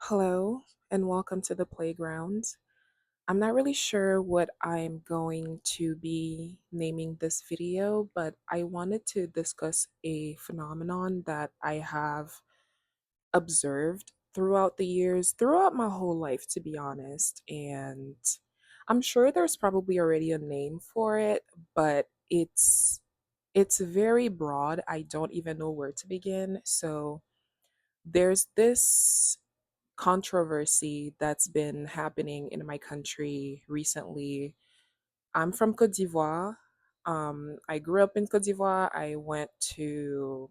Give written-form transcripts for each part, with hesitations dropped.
Hello and welcome to the playground. I'm not really sure what I'm going to be naming this video, but I wanted to discuss a phenomenon that I have observed throughout the years, throughout my whole life, to be honest. And I'm sure there's probably already a name for it, but it's very broad. I don't even know where to begin. So there's this controversy that's been happening in my country recently. I'm from Cote d'Ivoire. I grew up in Cote d'Ivoire. I went to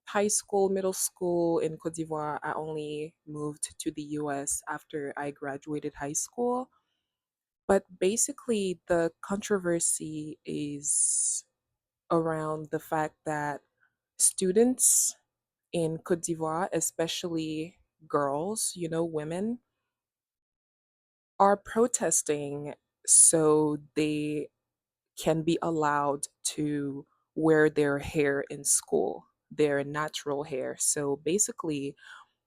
high school, middle school in Cote d'Ivoire. I only moved to the US after I graduated high school. But basically, the controversy is around the fact that students in Cote d'Ivoire, especially girls, women, are protesting so they can be allowed to wear their hair in school, their natural hair. So basically,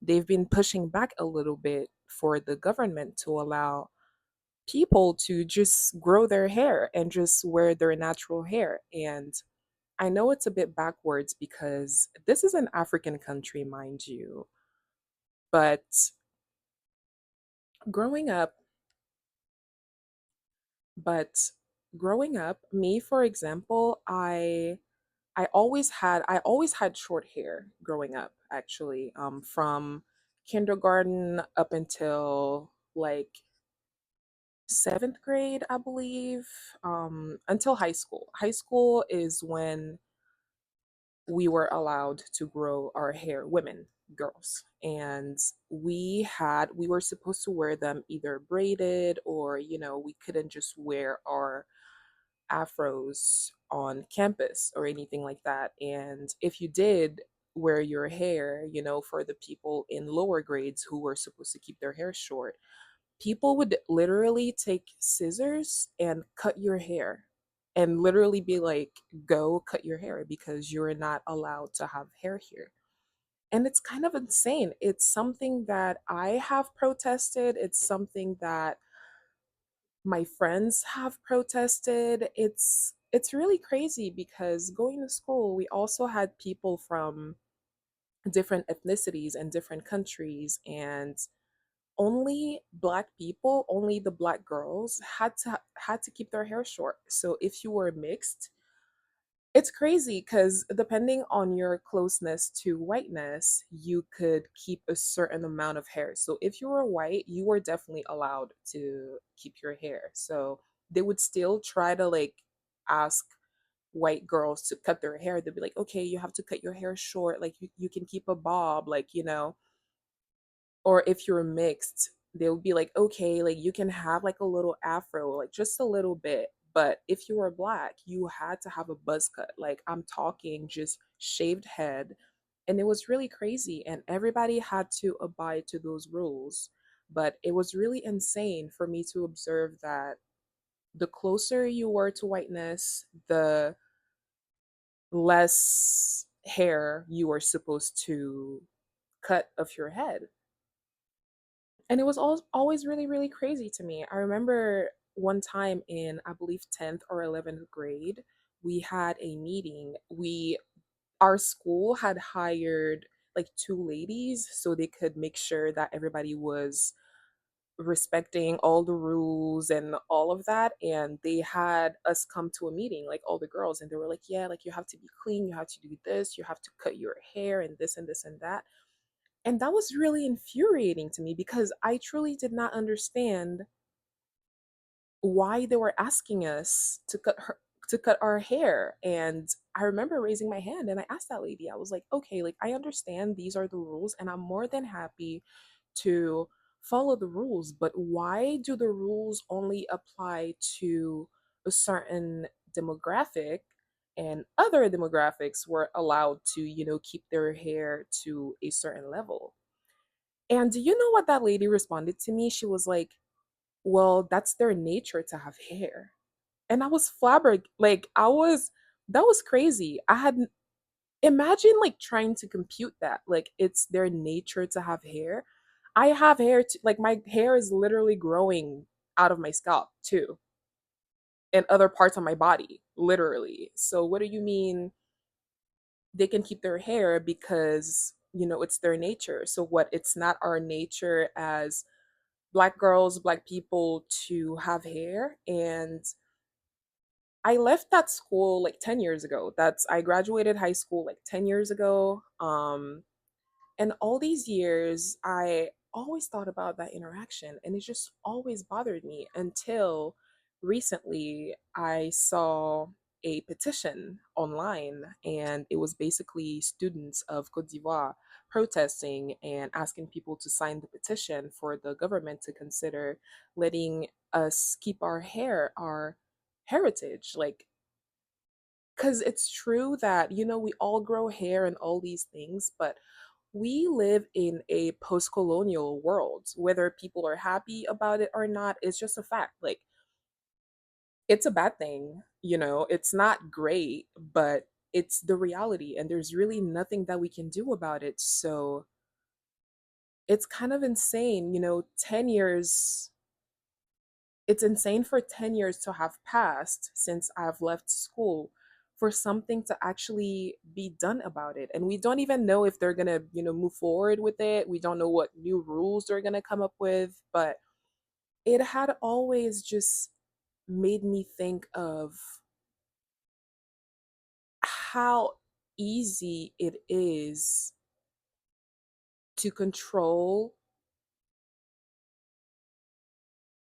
they've been pushing back a little bit for the government to allow people to just grow their hair and just wear their natural hair. And I know it's a bit backwards because this is an African country, mind you, but growing up, but growing up, me for example, I always had short hair growing up actually, from kindergarten up until like 7th grade, I believe, until high school. High school is when we were allowed to grow our hair, women, girls. And we were supposed to wear them either braided or, we couldn't just wear our afros on campus or anything like that. And if you did wear your hair, for the people in lower grades who were supposed to keep their hair short, people would literally take scissors and cut your hair and literally be like, go cut your hair because you're not allowed to have hair here. And it's kind of insane. It's something that I have protested. It's something that my friends have protested. It's really crazy because going to school, we also had people from different ethnicities and different countries, and only black people, only the black girls had to keep their hair short. So if you were mixed, it's crazy because depending on your closeness to whiteness, you could keep a certain amount of hair. So if you were white, you were definitely allowed to keep your hair. So they would still try to like ask white girls to cut their hair. They'd be like, okay, you have to cut your hair short. Like you can keep a bob, like, or if you're mixed, they'll be like, okay, like you can have like a little afro, like just a little bit. But if you were black, you had to have a buzz cut. Like I'm talking just shaved head. And it was really crazy. And everybody had to abide to those rules. But it was really insane for me to observe that the closer you were to whiteness, the less hair you were supposed to cut of your head. And it was always really, really crazy to me. I remember one time in, I believe, 10th or 11th grade, we had a meeting. Our school had hired like two ladies so they could make sure that everybody was respecting all the rules and all of that. And they had us come to a meeting, like all the girls, and they were like, yeah, like you have to be clean, you have to do this, you have to cut your hair and this and this and that. And that was really infuriating to me because I truly did not understand why they were asking us to cut our hair. And I remember raising my hand and I asked that lady, I was like, okay, like I understand these are the rules and I'm more than happy to follow the rules, but why do the rules only apply to a certain demographic and other demographics were allowed to, keep their hair to a certain level? And do you know what that lady responded to me? She was like, well, that's their nature to have hair. And I was flabbergasted. That was crazy. Imagine like trying to compute that. Like, it's their nature to have hair. I have hair like my hair is literally growing out of my scalp too, and other parts of my body, literally. So what do you mean they can keep their hair because, it's their nature? So what, it's not our nature as black girls, black people to have hair? And I left that school like 10 years ago. I graduated high school like 10 years ago. And all these years, I always thought about that interaction, and it just always bothered me until recently I saw a petition online, and it was basically students of Cote d'Ivoire protesting and asking people to sign the petition for the government to consider letting us keep our hair, our heritage. Like, because it's true that, we all grow hair and all these things, but we live in a post colonial world. Whether people are happy about it or not, it's just a fact. Like, it's a bad thing, it's not great, but it's the reality, and there's really nothing that we can do about it. So it's kind of insane, 10 years. It's insane for 10 years to have passed since I've left school for something to actually be done about it. And we don't even know if they're going to, move forward with it. We don't know what new rules they're going to come up with, but it had always just made me think of how easy it is to control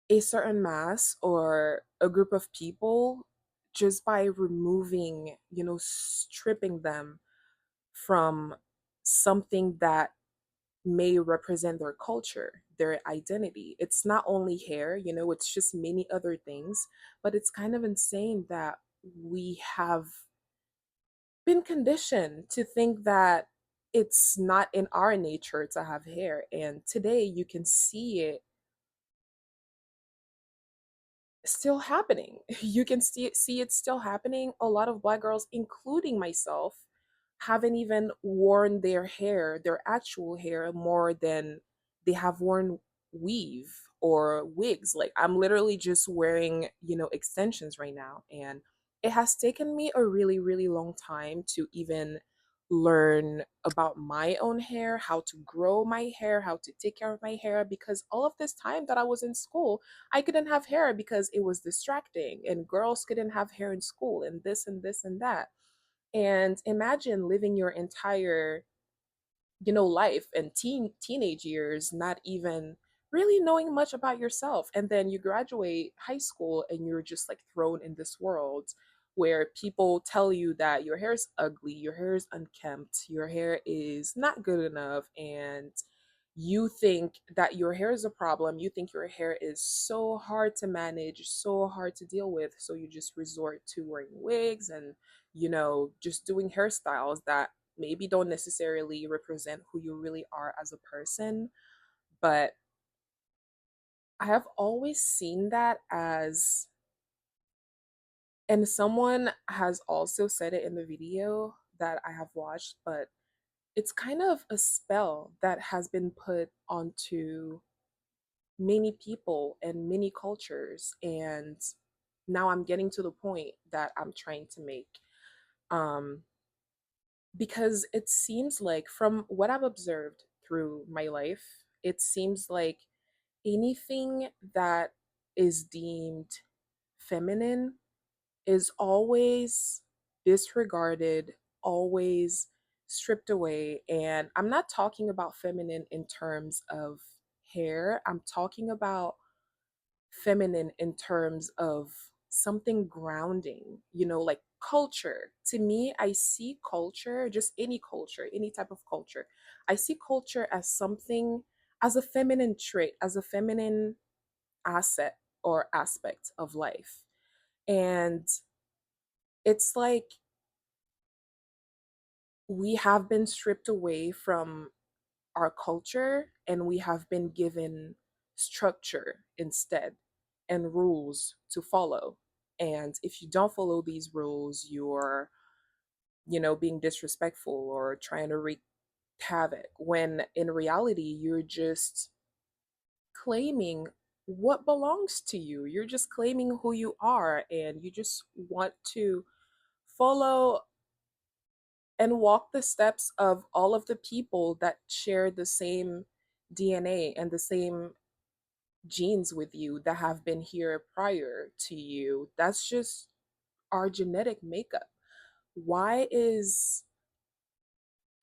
a certain mass or a group of people just by removing, stripping them from something that may represent their culture, their identity. It's not only hair, it's just many other things. But it's kind of insane that we have been conditioned to think that it's not in our nature to have hair. And today you can see it still happening. You can see it still happening. A lot of black girls, including myself, haven't even worn their hair, their actual hair, more than they have worn weave or wigs. Like, I'm literally just wearing, extensions right now. And it has taken me a really, really long time to even learn about my own hair, how to grow my hair, how to take care of my hair, because all of this time that I was in school, I couldn't have hair because it was distracting, and girls couldn't have hair in school, and this and this and that. And imagine living your entire, life and teenage years not even really knowing much about yourself. And then you graduate high school and you're just like thrown in this world where people tell you that your hair is ugly, your hair is unkempt, your hair is not good enough, and you think that your hair is a problem. You think your hair is so hard to manage, so hard to deal with. So you just resort to wearing wigs and, just doing hairstyles that maybe don't necessarily represent who you really are as a person. But I have always seen that as, and someone has also said it in the video that I have watched, but it's kind of a spell that has been put onto many people and many cultures. And now I'm getting to the point that I'm trying to make. Um, because it seems like, from what I've observed through my life, it seems like anything that is deemed feminine is always disregarded, always stripped away. And I'm not talking about feminine in terms of hair, I'm talking about feminine in terms of something grounding, like culture. To me, I see culture, just any culture, any type of culture. I see culture as something, as a feminine trait, as a feminine asset or aspect of life. And it's like we have been stripped away from our culture and we have been given structure instead and rules to follow. And if you don't follow these rules, you're, being disrespectful or trying to wreak havoc when in reality you're just claiming what belongs to you. You're just claiming who you are, and you just want to follow and walk the steps of all of the people that share the same DNA and the same genes with you that have been here prior to you. That's just our genetic makeup. Why is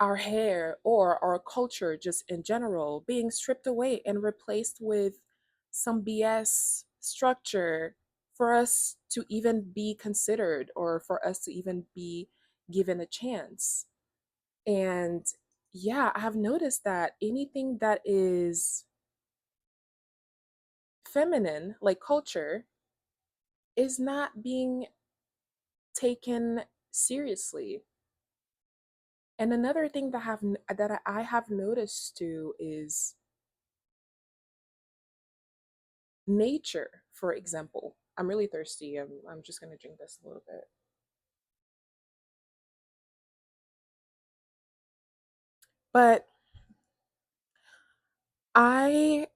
our hair or our culture just in general being stripped away and replaced with some BS structure for us to even be considered or for us to even be given a chance? And yeah, I have noticed that anything that is feminine, like culture, is not being taken seriously. And another thing that I have noticed too is nature, for example. I'm really thirsty. I'm just gonna drink this a little bit. But I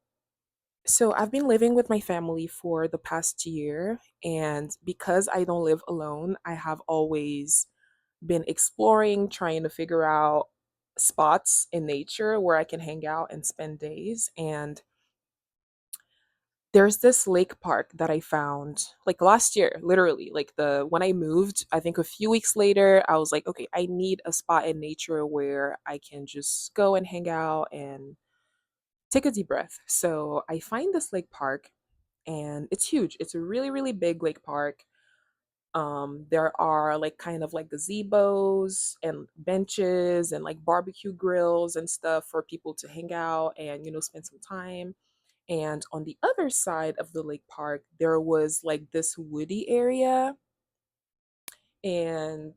I've been living with my family for the past year, and because I don't live alone, I have always been exploring, trying to figure out spots in nature where I can hang out and spend days. And there's this lake park that I found like last year, literally. Like the when I moved, I think a few weeks later, I was like, okay, I need a spot in nature where I can just go and hang out and take a deep breath. So I find this lake park, and it's huge. It's a really, really big lake park. There are like kind of like gazebos and benches and like barbecue grills and stuff for people to hang out and spend some time. And on the other side of the lake park, there was like this woody area, and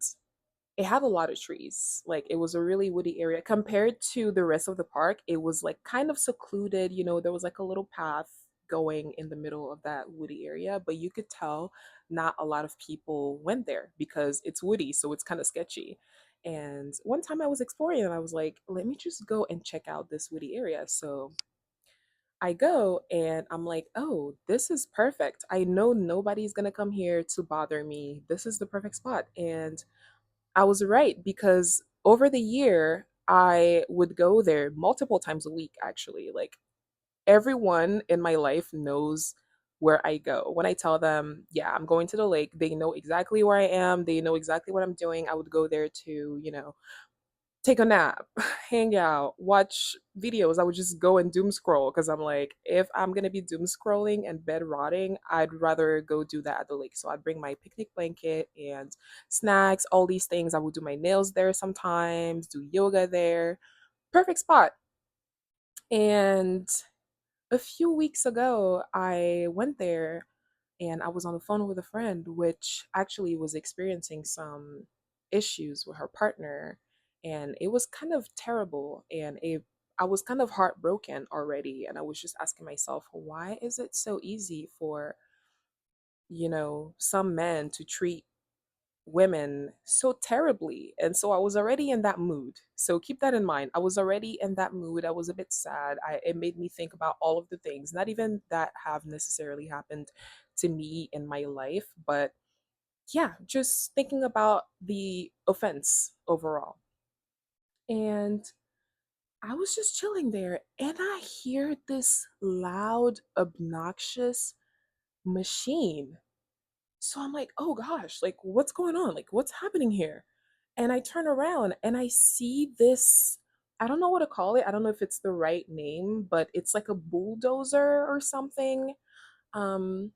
it had a lot of trees. Like it was a really woody area compared to the rest of the park. It was like kind of secluded. There was like a little path going in the middle of that woody area, but you could tell not a lot of people went there because it's woody, so it's kind of sketchy. And one time I was exploring and I was like, let me just go and check out this woody area. So I go and I'm like, oh, this is perfect. I know nobody's gonna come here to bother me. This is the perfect spot. And I was right because over the year, I would go there multiple times a week, actually. Like everyone in my life knows where I go. When I tell them, yeah, I'm going to the lake, they know exactly where I am. They know exactly what I'm doing. I would go there to, take a nap, hang out, watch videos. I would just go and doom scroll because I'm like, if I'm gonna be doom scrolling and bed rotting, I'd rather go do that at the lake. So I'd bring my picnic blanket and snacks, all these things. I would do my nails there sometimes, do yoga there. Perfect spot. And a few weeks ago, I went there and I was on the phone with a friend, which actually was experiencing some issues with her partner. And it was kind of terrible. I was kind of heartbroken already. And I was just asking myself, why is it so easy for, some men to treat women so terribly? And so I was already in that mood. So keep that in mind. I was already in that mood. I was a bit sad. It made me think about all of the things, not even that have necessarily happened to me in my life, but yeah, just thinking about the offense overall. And I was just chilling there and I hear this loud, obnoxious machine. So I'm like, oh gosh, like what's going on? Like what's happening here? And I turn around and I see this. I don't know what to call it. I don't know if it's the right name, but it's like a bulldozer or something. Um,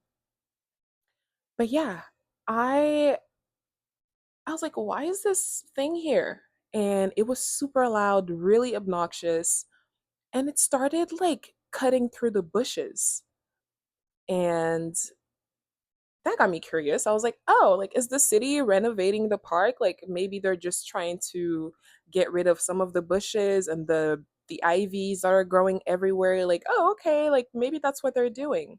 but yeah, I I was like, why is this thing here? And it was super loud, really obnoxious, and it started like cutting through the bushes. And that got me curious. I was like, oh, like, is the city renovating the park? Like, maybe they're just trying to get rid of some of the bushes and the ivies that are growing everywhere. Like, oh, okay, like maybe that's what they're doing.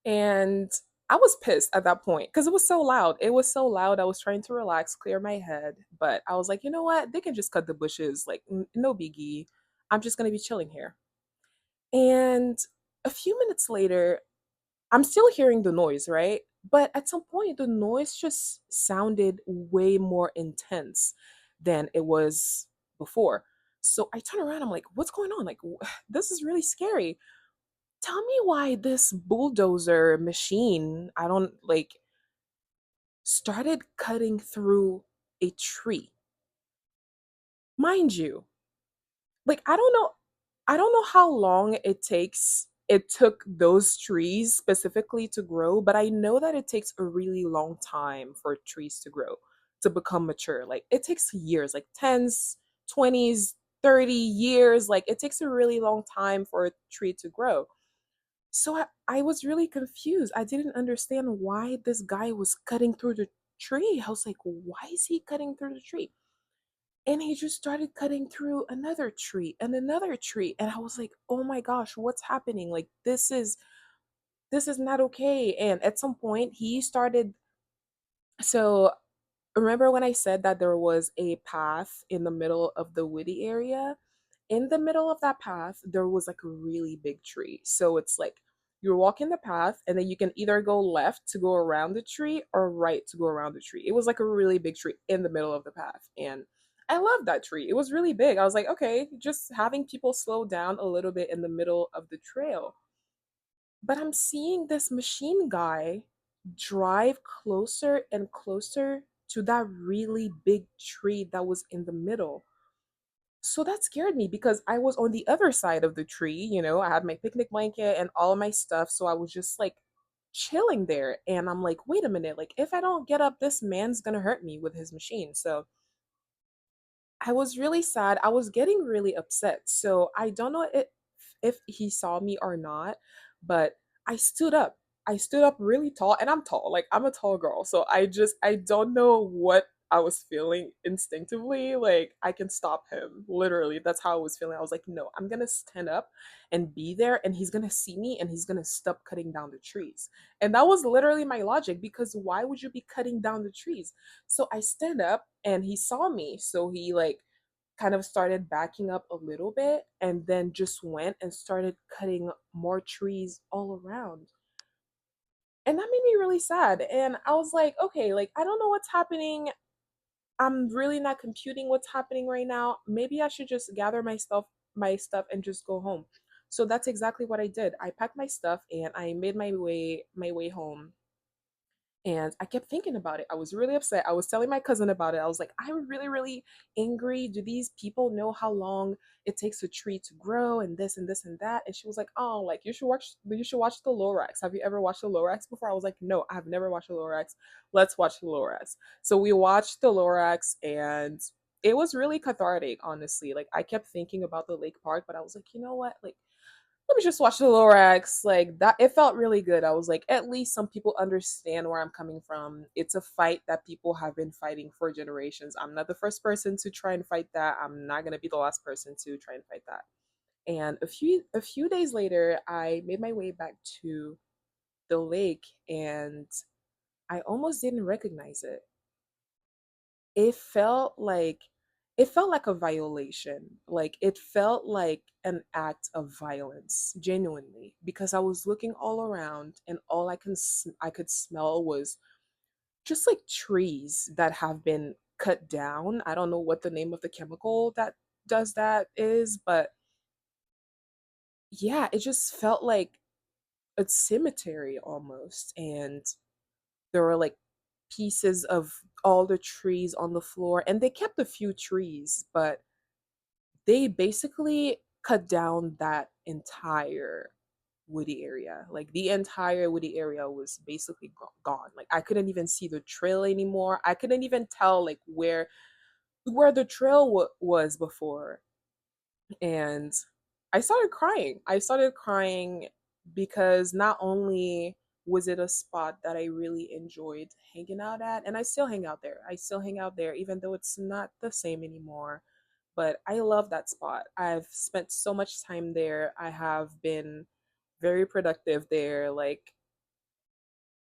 And I was pissed at that point because it was so loud. It was so loud. I was trying to relax, clear my head, but I was like, you know what? They can just cut the bushes. Like, no biggie. I'm just going to be chilling here. And a few minutes later, I'm still hearing the noise, right? But at some point, the noise just sounded way more intense than it was before. So I turn around, I'm like, what's going on? Like, this is really scary. Tell me why this bulldozer machine, I don't like, started cutting through a tree. Mind you, like I don't know how long it took those trees specifically to grow, but I know that it takes a really long time for trees to grow, to become mature. Like it takes years, like tens, 20s, 30 years. Like it takes a really long time for a tree to grow. So I was really confused. I didn't understand why this guy was cutting through the tree. I was like, why is he cutting through the tree? And he just started cutting through another tree and another tree. And I was like, oh my gosh, what's happening? Like this is not okay. And at some point he started, so remember when I said that there was a path in the middle of the woody area? In the middle of that path, there was like a really big tree. So it's like you're walking the path, and then you can either go left to go around the tree or right to go around the tree. It was like a really big tree in the middle of the path. And I loved that tree. It was really big. I was like, okay, just having people slow down a little bit in the middle of the trail. But I'm seeing this machine guy drive closer and closer to that really big tree that was in the middle. So that scared me because I was on the other side of the tree, I had my picnic blanket and all of my stuff. So I was just like chilling there. And I'm like, wait a minute, like if I don't get up, this man's gonna hurt me with his machine. So I was really sad. I was getting really upset. So I don't know if he saw me or not, but I stood up. I stood up really tall, and I'm tall. Like I'm a tall girl. So I don't know what I was feeling instinctively. Like I can stop him. Literally, that's how I was feeling. I was like, no, I'm gonna stand up and be there, and he's gonna see me, and he's gonna stop cutting down the trees. And that was literally my logic, because why would you be cutting down the trees? So I stand up and he saw me. So he like kind of started backing up a little bit and then just went and started cutting more trees all around. And that made me really sad. And I was like, okay, like I don't know what's happening. I'm really not computing what's happening right now. Maybe I should just gather my stuff and just go home. So that's exactly what I did. I packed my stuff and I made my way home. And I kept thinking about it. I was really upset. I was telling my cousin about it. I was like, I'm really, really angry. Do these people know how long it takes a tree to grow and this and this and that? And she was like, oh, like you should watch the Lorax. Have you ever watched the Lorax before? I was like, no, I have never watched the Lorax. Let's watch the Lorax. So we watched the Lorax, and it was really cathartic, honestly. Like I kept thinking about the lake park, but I was like, you know what? Like let me just watch the Lorax. Like that, it felt really good. I was like, at least some people understand where I'm coming from. It's a fight that people have been fighting for generations. I'm not the first person to try and fight that. I'm not gonna be the last person to try and fight that. And a few days later, I made my way back to the lake, and I almost didn't recognize it. it felt like it felt like a violation. Like it felt like an act of violence, genuinely, because I was looking all around, and all I could smell was just like trees that have been cut down. I don't know what the name of the chemical that does that is, but yeah, it just felt like a cemetery almost. And there were like pieces of all the trees on the floor, and they kept a few trees, but they basically cut down that entire woody area. Like the entire woody area was basically gone. Like I couldn't even see the trail anymore. I couldn't even tell like where the trail was before. And I started crying because not only was it a spot that I really enjoyed hanging out at, and I still hang out there even though it's not the same anymore. But I love that spot. I've spent so much time there. I have been very productive there. Like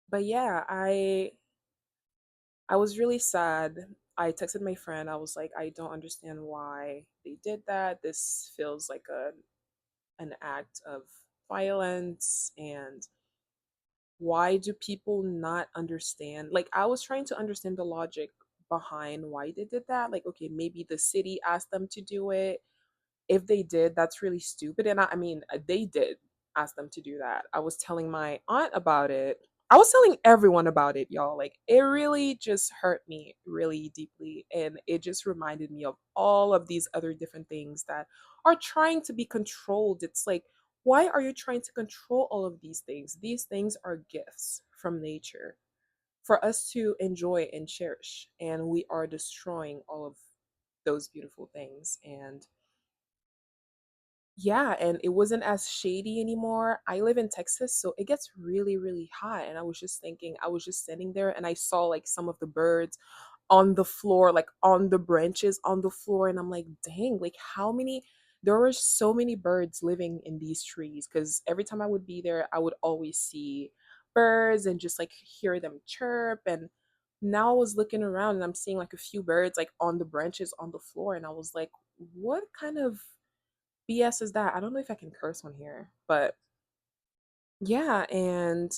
But yeah, I was really sad. I texted my friend. I was like, I don't understand why they did that. This feels like an act of violence, and why do people not understand? Like, I was trying to understand the logic behind why they did that. Like, okay, maybe the city asked them to do it. If they did, that's really stupid. And I mean, they did ask them to do that. I was telling my aunt about it. I was telling everyone about it, y'all. Like, it really just hurt me really deeply. And it just reminded me of all of these other different things that are trying to be controlled. It's like, why are you trying to control all of these things? These things are gifts from nature for us to enjoy and cherish. And we are destroying all of those beautiful things. And yeah, and it wasn't as shady anymore. I live in Texas, so it gets really, really hot. And I was just thinking, I was just sitting there and I saw like some of the birds on the floor, like on the branches on the floor. And I'm like, dang, like how many, there were so many birds living in these trees. Cause every time I would be there, I would always see birds and just like hear them chirp. And now I was looking around and I'm seeing like a few birds like on the branches on the floor. And I was like, what kind of BS is that? I don't know if I can curse on here, but yeah, and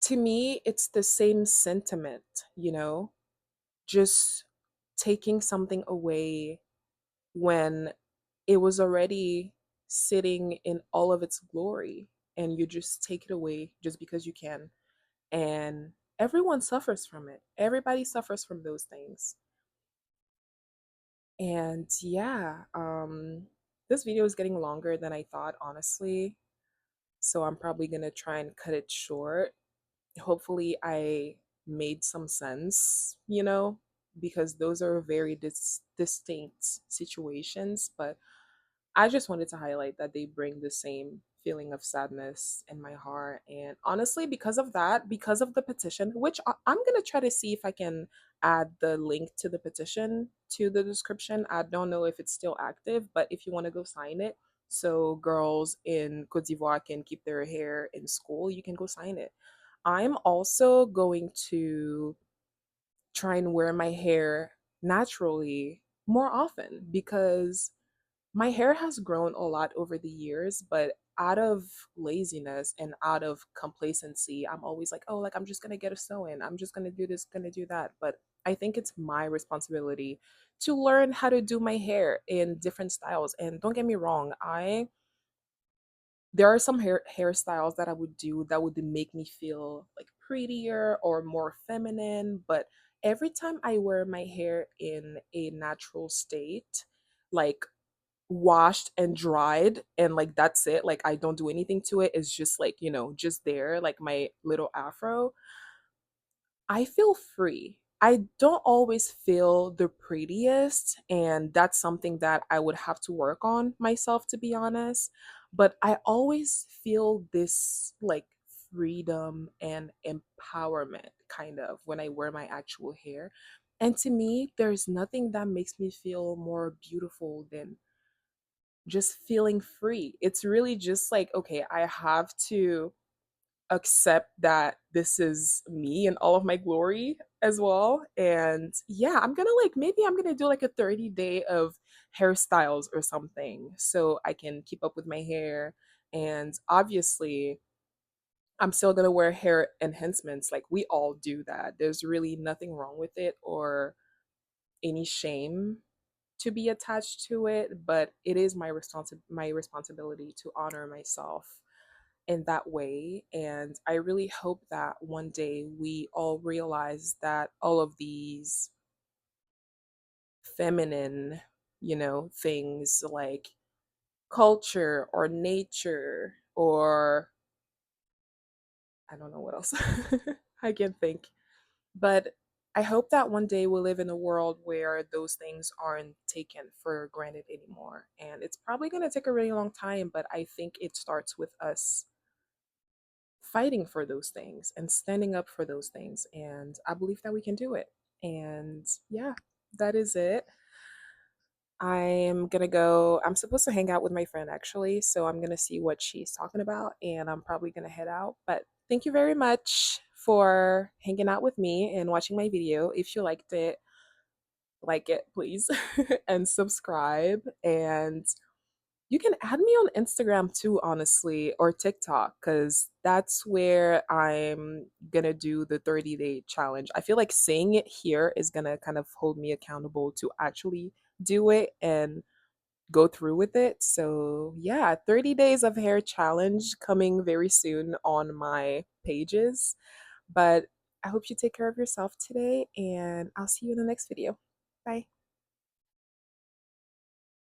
to me, it's the same sentiment, you know, just taking something away when it was already sitting in all of its glory, and you just take it away just because you can. And everyone suffers from it. Everybody suffers from those things. And yeah, this video is getting longer than I thought, honestly. So I'm probably gonna try and cut it short. Hopefully, I made some sense, you know, because those are very distinct situations. But I just wanted to highlight that they bring the same feeling of sadness in my heart. And honestly, because of that, because of the petition, which I'm going to try to see if I can add the link to the petition to the description. I don't know if it's still active, but if you want to go sign it, so girls in Cote d'Ivoire can keep their hair in school, you can go sign it. I'm also going to try and wear my hair naturally more often because my hair has grown a lot over the years, but out of laziness and out of complacency, I'm always like, oh, like I'm just gonna get a sew in. I'm just gonna do this, gonna do that. But I think it's my responsibility to learn how to do my hair in different styles. And don't get me wrong, there are some hairstyles that I would do that would make me feel like prettier or more feminine. But every time I wear my hair in a natural state, like washed and dried and like that's it, like I don't do anything to it, it's just like, you know, just there like my little afro, I feel free. I don't always feel the prettiest, and that's something that I would have to work on myself, to be honest. But I always feel this like freedom and empowerment kind of when I wear my actual hair. And to me, there's nothing that makes me feel more beautiful than just feeling free. It's really just like, okay, I have to accept that this is me and all of my glory as well. And yeah, I'm gonna like, maybe I'm gonna do like a 30-day of hairstyles or something so I can keep up with my hair. And obviously, I'm still gonna wear hair enhancements. Like, we all do that. There's really nothing wrong with it or any shame to be attached to it, but it is my responsibility to honor myself in that way. And I really hope that one day we all realize that all of these feminine, you know, things like culture or nature or I don't know what else I can think. But I hope that one day we'll live in a world where those things aren't taken for granted anymore. And it's probably going to take a really long time, but I think it starts with us fighting for those things and standing up for those things. And I believe that we can do it. And yeah, that is it. I'm gonna go. I'm supposed to hang out with my friend actually, so I'm gonna see what she's talking about, and I'm probably gonna head out. But thank you very much for hanging out with me and watching my video. If you liked it, like it, please, and subscribe. And you can add me on Instagram too, honestly, or TikTok, because that's where I'm gonna do the 30-day challenge. I feel like saying it here is gonna kind of hold me accountable to actually do it and go through with it. So, yeah, 30 days of hair challenge coming very soon on my pages. But I hope you take care of yourself today, and I'll see you in the next video. Bye.